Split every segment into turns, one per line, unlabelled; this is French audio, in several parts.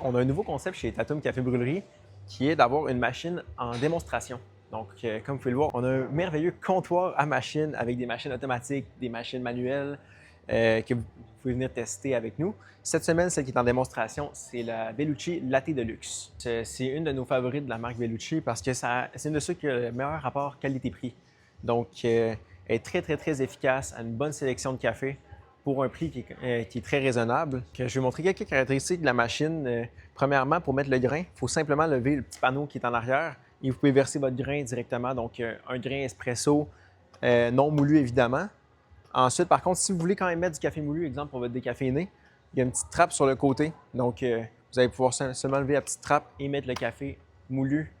on a un nouveau concept chez Tatum Café Brûlerie qui est d'avoir une machine en démonstration. Donc, comme vous pouvez le voir, on a un merveilleux comptoir à machine avec des machines automatiques, des machines manuelles que vous pouvez venir tester avec nous. Cette semaine, celle qui est en démonstration, c'est la Bellucci Latte Deluxe. C'est une de nos favorites de la marque Bellucci parce que c'est une de ceux qui a le meilleur rapport qualité-prix. Donc, elle est très efficace, a une bonne sélection de café pour un prix qui est très raisonnable. Je vais montrer quelques caractéristiques de la machine. Premièrement, pour mettre le grain, il faut simplement lever le petit panneau qui est en arrière et vous pouvez verser votre grain directement. Donc, un grain espresso non moulu, évidemment. Ensuite, par contre, si vous voulez quand même mettre du café moulu, exemple pour votre décaféiné, il y a une petite trappe sur le côté. Donc, vous allez pouvoir seulement lever la petite trappe et mettre le café moulu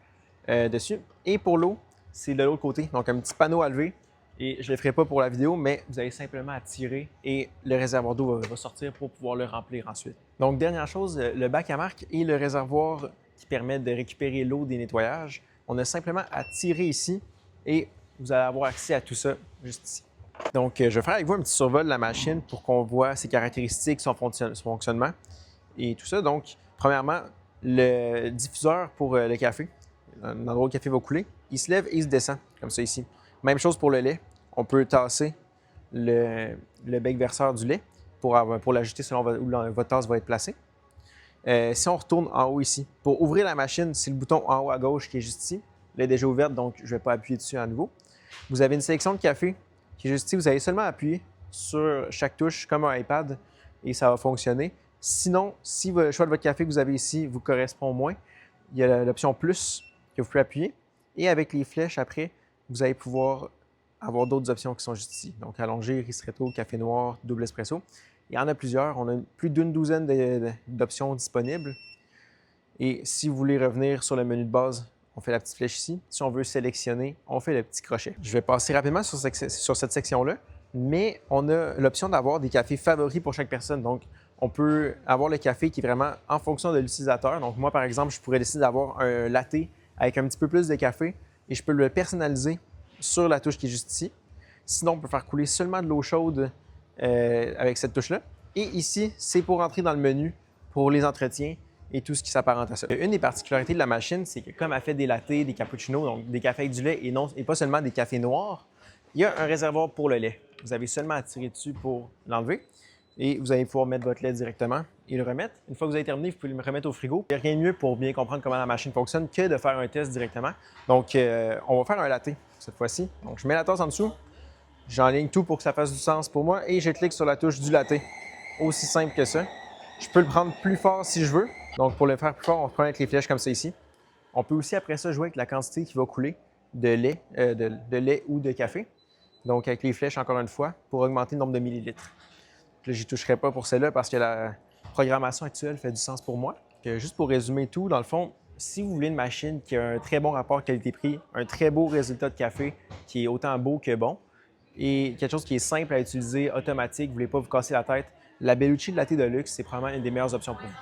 dessus. Et pour l'eau, c'est de l'autre côté. Donc, un petit panneau à lever. Et je ne le ferai pas pour la vidéo, mais vous allez simplement à tirer et le réservoir d'eau va sortir pour pouvoir le remplir ensuite. Donc, dernière chose, le bac à marque et le réservoir qui permet de récupérer l'eau des nettoyages. On a simplement à tirer ici et vous allez avoir accès à tout ça juste ici. Donc, je vais faire avec vous un petit survol de la machine pour qu'on voit ses caractéristiques, son fonctionnement et tout ça. Donc, premièrement, le diffuseur pour le café, l'endroit où le café va couler, il se lève et il se descend, comme ça ici. Même chose pour le lait. On peut tasser le bec verseur du lait pour l'ajuster selon où votre tasse va être placée. Si on retourne en haut ici, pour ouvrir la machine, c'est le bouton en haut à gauche qui est juste ici. Elle est déjà ouverte, donc je ne vais pas appuyer dessus à nouveau. Vous avez une sélection de café qui est juste ici. Vous allez seulement appuyer sur chaque touche comme un iPad et ça va fonctionner. Sinon, si le choix de votre café que vous avez ici vous correspond moins, il y a l'option plus que vous pouvez appuyer. Et avec les flèches après, vous allez pouvoir avoir d'autres options qui sont juste ici. Donc, allongé, ristretto, café noir, double espresso. Il y en a plusieurs. On a plus d'une douzaine d'options disponibles. Et si vous voulez revenir sur le menu de base, on fait la petite flèche ici. Si on veut sélectionner, on fait le petit crochet. Je vais passer rapidement sur cette section-là, mais on a l'option d'avoir des cafés favoris pour chaque personne. Donc, on peut avoir le café qui est vraiment en fonction de l'utilisateur. Donc, moi, par exemple, je pourrais décider d'avoir un latte avec un petit peu plus de café et je peux le personnaliser sur la touche qui est juste ici. Sinon, on peut faire couler seulement de l'eau chaude avec cette touche-là. Et ici, c'est pour entrer dans le menu pour les entretiens et tout ce qui s'apparente à ça. Une des particularités de la machine, c'est que comme elle fait des lattés, des cappuccinos, donc des cafés avec du lait et pas seulement des cafés noirs, il y a un réservoir pour le lait. Vous avez seulement à tirer dessus pour l'enlever et vous allez pouvoir mettre votre lait directement et le remettre. Une fois que vous avez terminé, vous pouvez le remettre au frigo. Il n'y a rien de mieux pour bien comprendre comment la machine fonctionne que de faire un test directement. Donc, on va faire un latte cette fois-ci. Donc, je mets la tasse en dessous, j'enligne tout pour que ça fasse du sens pour moi et je clique sur la touche du latte. Aussi simple que ça. Je peux le prendre plus fort si je veux. Donc, pour le faire plus fort, on prend avec les flèches comme ça ici. On peut aussi, après ça, jouer avec la quantité qui va couler de lait, de lait ou de café. Donc, avec les flèches, encore une fois, pour augmenter le nombre de millilitres. Là, je n'y toucherai pas pour celle-là parce que la programmation actuelle fait du sens pour moi. Juste pour résumer tout, dans le fond, si vous voulez une machine qui a un très bon rapport qualité-prix, un très beau résultat de café qui est autant beau que bon, et quelque chose qui est simple à utiliser, automatique, vous ne voulez pas vous casser la tête, la Bellucci Latte Deluxe, c'est probablement une des meilleures options pour vous.